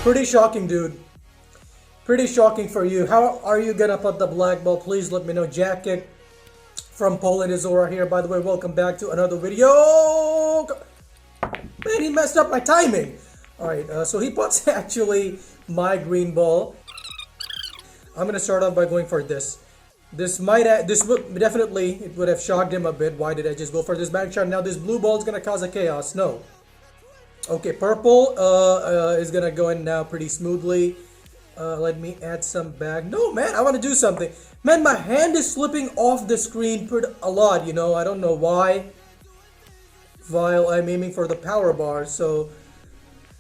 Pretty shocking, dude. Pretty shocking for you. How are you gonna put the black ball? Please let me know. Jacket from Poland is Zora here. By the way, welcome back to another video. Man, he messed up my timing. Alright, so he puts actually my green ball. I'm gonna start off by going for this. This would definitely, it would have shocked him a bit. Why did I just go for this back shot? Now this blue ball is gonna cause a chaos. No. Okay, purple is gonna go in now pretty smoothly. Let me add some back. No, man, I want to do something. Man, my hand is slipping off the screen a lot, you know. I don't know why. While I'm aiming for the power bar, so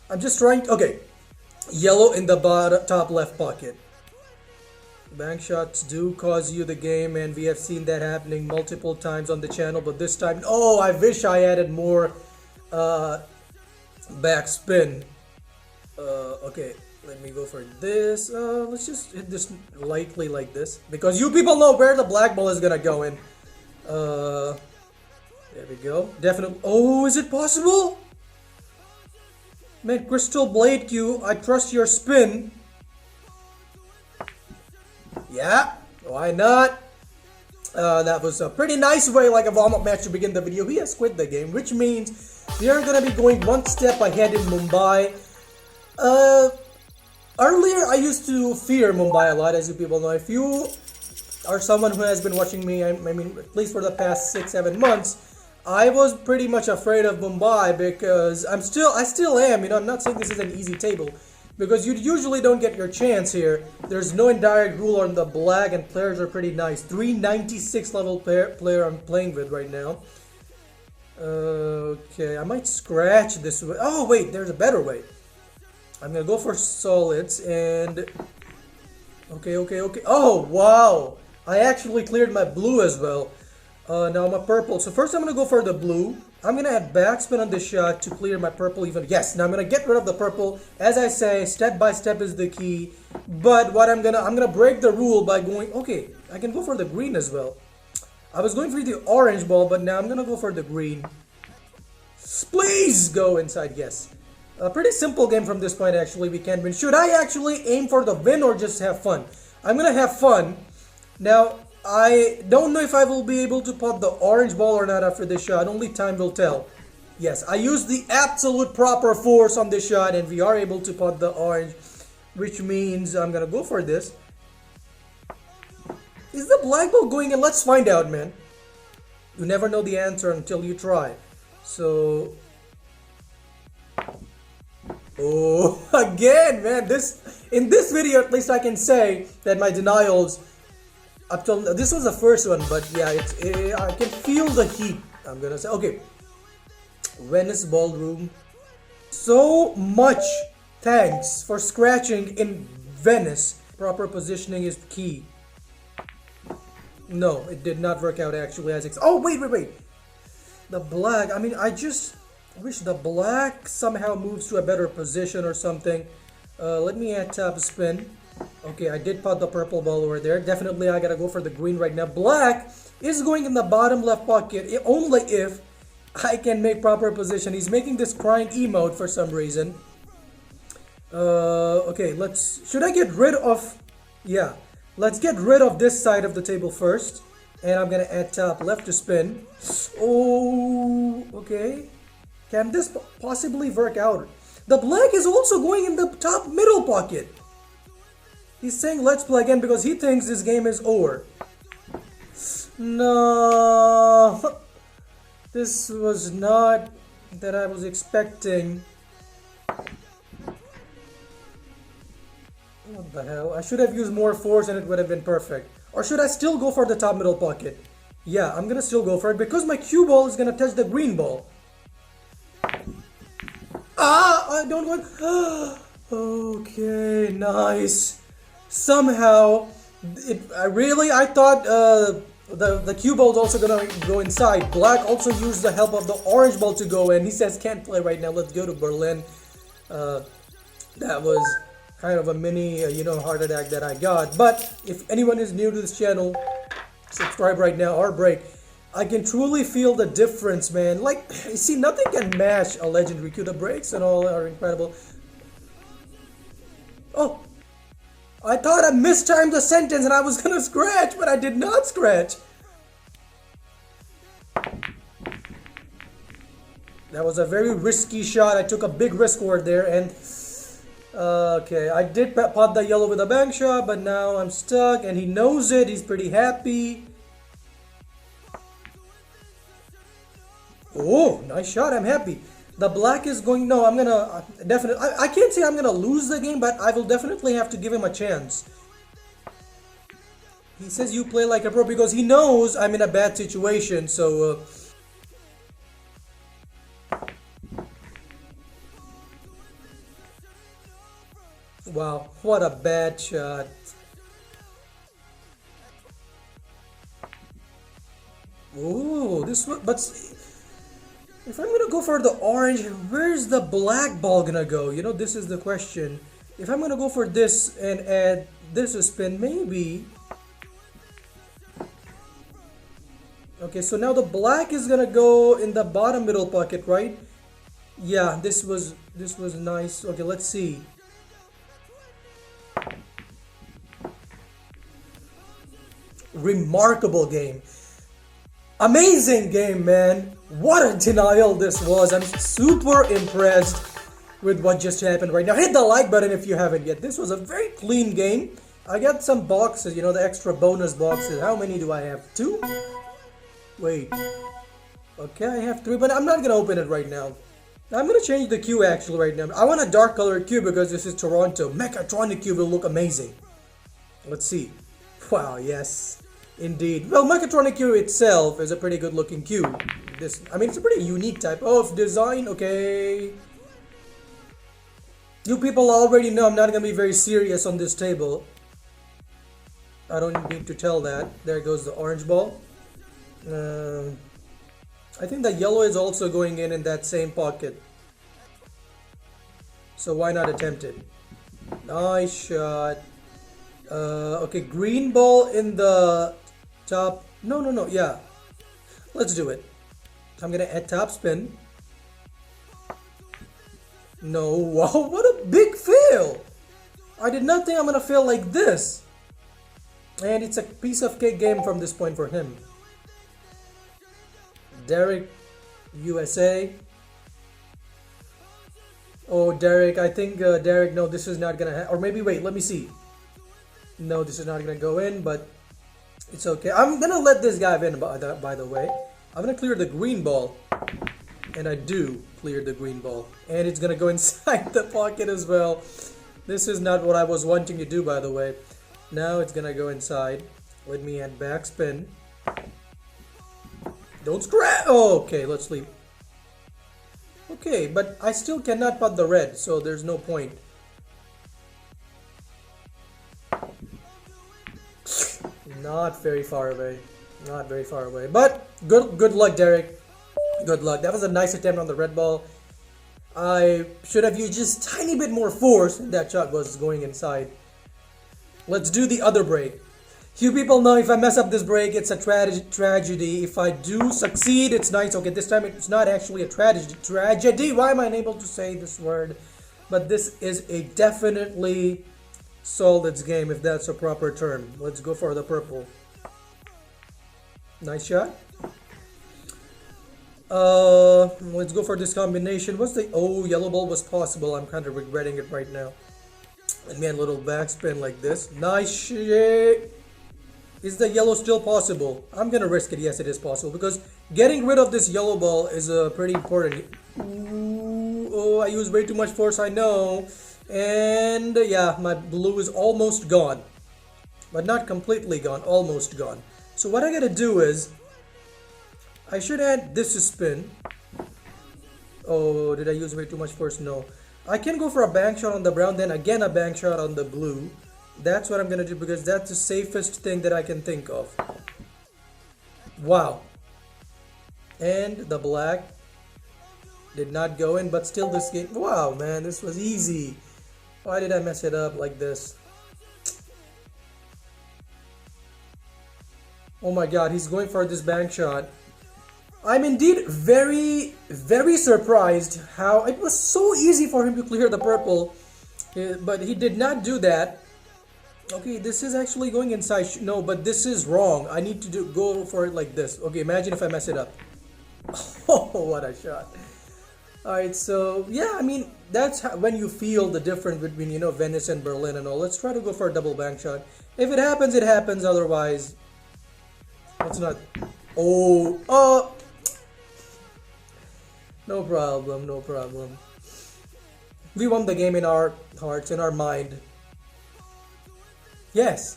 I'm just trying. Okay, yellow in the top left pocket. Bank shots do cause you the game, and we have seen that happening multiple times on the channel. But this time, oh, I wish I added more backspin. Okay, let me go for this. Let's just hit this lightly like this, because you people know where the black ball is gonna go in. There we go. Definitely. Oh, is it possible? Man, Crystal Blade Q, I trust your spin. Yeah, why not? That was a pretty nice way, like a warm-up match to begin the video. He has quit the game, which means we are gonna be going one step ahead in Mumbai. Earlier I used to fear Mumbai a lot, as you people know. If you are someone who has been watching me, I mean, at least for the past 6-7 months, I was pretty much afraid of Mumbai because I still am, you know. I'm not saying this is an easy table, because you usually don't get your chance here. There's no indirect rule on the black, and players are pretty nice. 396 level player I'm playing with right now. Okay, I might scratch this way. Oh wait, there's a better way. I'm gonna go for solids and... Okay. Oh, wow! I actually cleared my blue as well. Now my purple. So first I'm gonna go for the blue. I'm gonna add backspin on this shot to clear my purple even. Yes, now I'm gonna get rid of the purple. As I say, step by step is the key. But what I'm gonna break the rule by going... Okay, I can go for the green as well. I was going for the orange ball, but now I'm gonna go for the green. Please go inside, yes. A pretty simple game from this point, actually. We can win. Should I actually aim for the win or just have fun? I'm gonna have fun. Now, I don't know if I will be able to put the orange ball or not after this shot. Only time will tell. Yes, I used the absolute proper force on this shot, and we are able to put the orange, which means I'm gonna go for this. Is the black ball going in? Let's find out, man. You never know the answer until you try. So... Oh, again, man, in this video, at least I can say that my denials up till this was the first one, but yeah, I can feel the heat. I'm gonna say, okay, Venice Ballroom. So much thanks for scratching in Venice. Proper positioning is key. No, it did not work out actually as oh, wait. The black, I mean, I just wish the black somehow moves to a better position or something. Let me add top spin. Okay, I did put the purple ball over there. Definitely I gotta go for the green right now. Black is going in the bottom left pocket only if I can make proper position. He's making this crying emote for some reason. Okay, should I get rid of... Yeah, let's get rid of this side of the table first. And I'm gonna add top left to spin. Oh, okay. Can this possibly work out? The black is also going in the top middle pocket. He's saying let's play again because he thinks this game is over. No. This was not that I was expecting. What the hell? I should have used more force and it would have been perfect. Or should I still go for the top middle pocket? Yeah, I'm gonna still go for it because my cue ball is gonna touch the green ball. I don't want... Okay, nice. Somehow, I thought the cue ball is also gonna go inside. Black also used the help of the orange ball to go in. He says can't play right now. Let's go to Berlin. That was kind of a mini, heart attack that I got. But if anyone is new to this channel, subscribe right now or break. I can truly feel the difference, man. Like, you see, nothing can match a legendary Q. The breaks and all are incredible. Oh, I thought I mistimed the sentence and I was gonna scratch, but I did not scratch. That was a very risky shot. I took a big risk word there, and okay, I did pot the yellow with a bank shot, but now I'm stuck, and he knows it. He's pretty happy. Oh, nice shot. I'm happy. The black is going. No, I'm gonna definitely. I can't say I'm gonna lose the game, but I will definitely have to give him a chance. He says you play like a pro because he knows I'm in a bad situation. So. Wow, what a bad shot. Ooh, this one, but if I'm gonna go for the orange, where's the black ball gonna go? You know, this is the question. If I'm gonna go for this and add this a spin, maybe. Okay, so now the black is gonna go in the bottom middle pocket, right? Yeah, this was nice. Okay, let's see. Remarkable game. Amazing game, man. What a denial this was. I'm super impressed with what just happened right now. Hit the like button if you haven't yet. This was a very clean game. I got some boxes, you know, the extra bonus boxes. How many do I have? 2? Wait. Okay, I have 3, but I'm not gonna open it right now. I'm gonna change the queue actually right now. I want a dark colored queue because this is Toronto. Mechatronic queue will look amazing. Let's see. Wow, yes, indeed. Well, Mechatronic queue itself is a pretty good looking queue. I mean, it's a pretty unique type of design. Okay. You people already know I'm not gonna be very serious on this table. I don't need to tell that. There goes the orange ball. I think the yellow is also going in that same pocket. So why not attempt it? Nice shot. Okay, green ball in the top. No, yeah. Let's do it. I'm gonna add top spin. No, wow, what a big fail! I did not think I'm gonna fail like this. And it's a piece of cake game from this point for him. Derek, USA. Oh, Derek, I think Derek, no, this is not gonna or maybe wait, let me see. No, this is not gonna go in, but it's okay. I'm gonna let this guy win, by the way. I'm gonna clear the green ball, and I do clear the green ball, and it's gonna go inside the pocket as well. This is not what I was wanting to do, by the way. Now it's gonna go inside. Let me add backspin. Don't scratch. Oh, okay, let's leave. Okay, but I still cannot put the red, so there's no point. Not very far away. Not very far away. But good luck, Derek. Good luck. That was a nice attempt on the red ball. I should have used just a tiny bit more force. That shot was going inside. Let's do the other break. You people know if I mess up this break, it's a tragedy. If I do succeed, it's nice. Okay, this time it's not actually a tragedy. Why am I unable to say this word? But this is a definitely solid game, if that's a proper term. Let's go for the purple. Nice shot. Let's go for this combination. What's the... Oh, yellow ball was possible. I'm kind of regretting it right now. Let me add a little backspin like this. Nice shit. Is the yellow still possible? I'm gonna risk it. Yes, it is possible because getting rid of this yellow ball is pretty important. Ooh, oh, I used way too much force, I know. And yeah, my blue is almost gone. But not completely gone, almost gone. So what I gotta do is, I should add this spin. Oh, did I use way too much force? No. I can go for a bank shot on the brown, then again a bank shot on the blue. That's what I'm gonna do because that's the safest thing that I can think of. Wow. And the black did not go in, but still this game. Wow, man, this was easy. Why did I mess it up like this? Oh my god, he's going for this bank shot. I'm indeed very surprised how it was so easy for him to clear the purple. But he did not do that. Okay, this is actually going inside. No, but this is wrong. I need to go for it like this. Okay, imagine if I mess it up. Oh, what a shot. Alright, so yeah, I mean, that's how, when you feel the difference between, Venice and Berlin and all. Let's try to go for a double bank shot. If it happens, it happens. Otherwise, let's not. Oh, no problem, no problem. We won the game in our hearts, in our mind. Yes.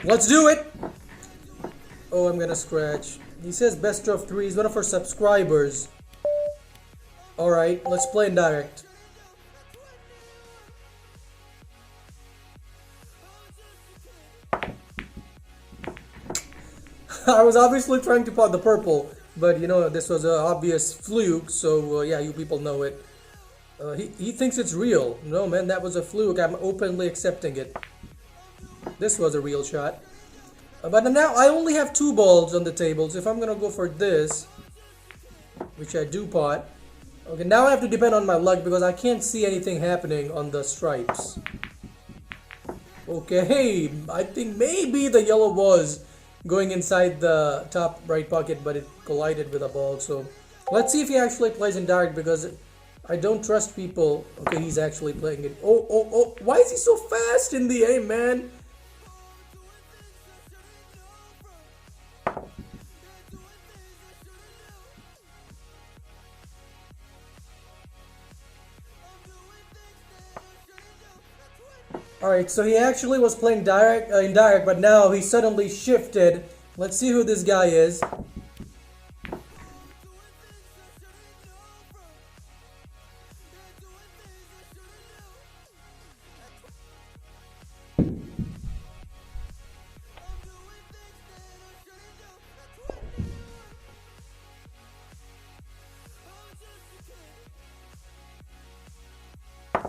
Let's do it. Oh, I'm gonna scratch. He says best of 3. He's one of our subscribers. Alright, let's play in direct. I was obviously trying to pot the purple, but this was an obvious fluke, so yeah, you people know it. He thinks it's real. No, man, that was a fluke. I'm openly accepting it. This was a real shot. But now I only have 2 balls on the table, so if I'm gonna go for this, which I do pot, okay, now I have to depend on my luck because I can't see anything happening on the stripes. Okay, I think maybe the yellow was going inside the top right pocket, but it collided with a ball. So let's see if he actually plays in direct because I don't trust people. Okay, he's actually playing it. Oh, why is he so fast in the aim, man? Alright, so he actually was playing indirect, but now he suddenly shifted. Let's see who this guy is.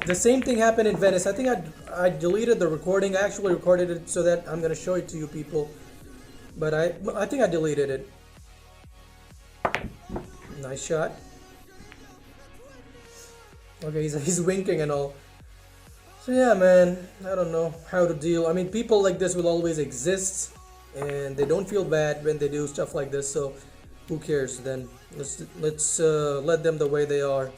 The same thing happened in Venice. I think I deleted the recording. I actually recorded it so that I'm gonna show it to you people. But I think I deleted it. Nice shot. Okay, he's winking and all. So yeah, man, I don't know how to deal. I mean, people like this will always exist, and they don't feel bad when they do stuff like this. So who cares then? Let's let them the way they are.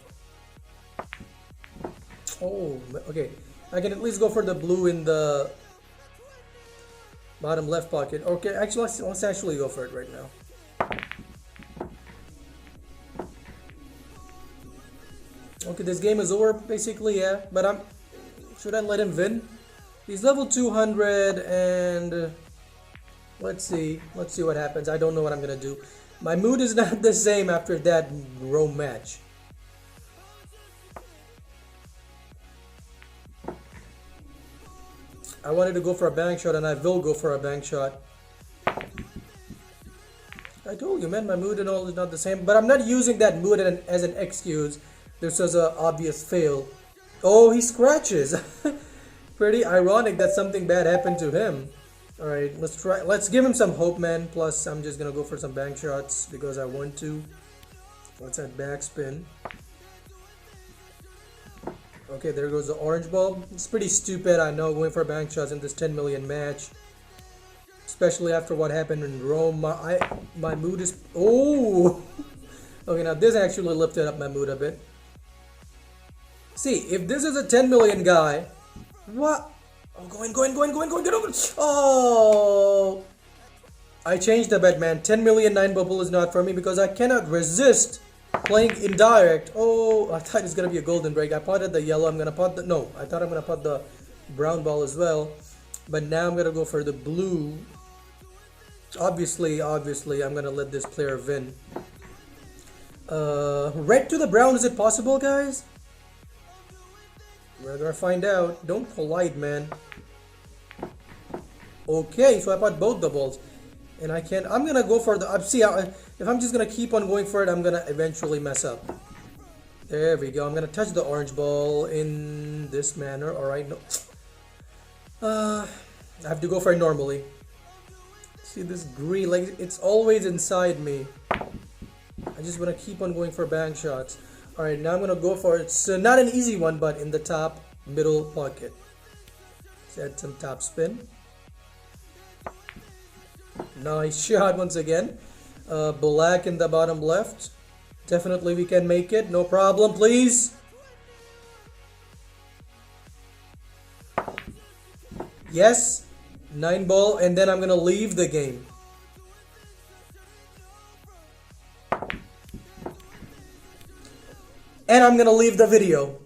Oh, okay. I can at least go for the blue in the bottom left pocket. Okay, actually, let's actually go for it right now. Okay, this game is over, basically, yeah. But should I let him win? He's level 200, and let's see what happens. I don't know what I'm gonna do. My mood is not the same after that Rome match. I wanted to go for a bank shot, and I will go for a bank shot. I told you, man, my mood and all is not the same. But I'm not using that mood as an excuse. This was an obvious fail. Oh, he scratches. Pretty ironic that something bad happened to him. Alright, let's try. Let's give him some hope, man. Plus, I'm just going to go for some bank shots because I want to. What's that backspin? Okay, there goes the orange ball. It's pretty stupid, I know, going for bank shots in this 10 million match. Especially after what happened in Rome. My mood is... Oh! Okay, now this actually lifted up my mood a bit. See, if this is a 10 million guy... What? Oh, go in. Oh! I changed the bet, man. 10 million 9 bubble is not for me because I cannot resist playing indirect. Oh, I thought it's gonna be a golden break. I potted the yellow. I'm gonna pot the... No, I thought I'm gonna pot the brown ball as well. But now I'm gonna go for the blue. Obviously, I'm gonna let this player win. Red to the brown, is it possible, guys? We're gonna find out. Don't collide, man. Okay, so I pot both the balls. And I can't... I'm gonna go for the... See, if I'm just gonna keep on going for it, I'm gonna eventually mess up. There we go. I'm gonna touch the orange ball in this manner. Alright, no. I have to go for it normally. See this green, like it's always inside me. I just want to keep on going for bank shots. Alright, now I'm gonna go for it. It's not an easy one, but in the top. middle pocket. Let's add some top spin. Nice shot once again. Black in the bottom left. Definitely we can make it. No problem, please. Yes. 9 ball, and then I'm gonna leave the game. And I'm gonna leave the video.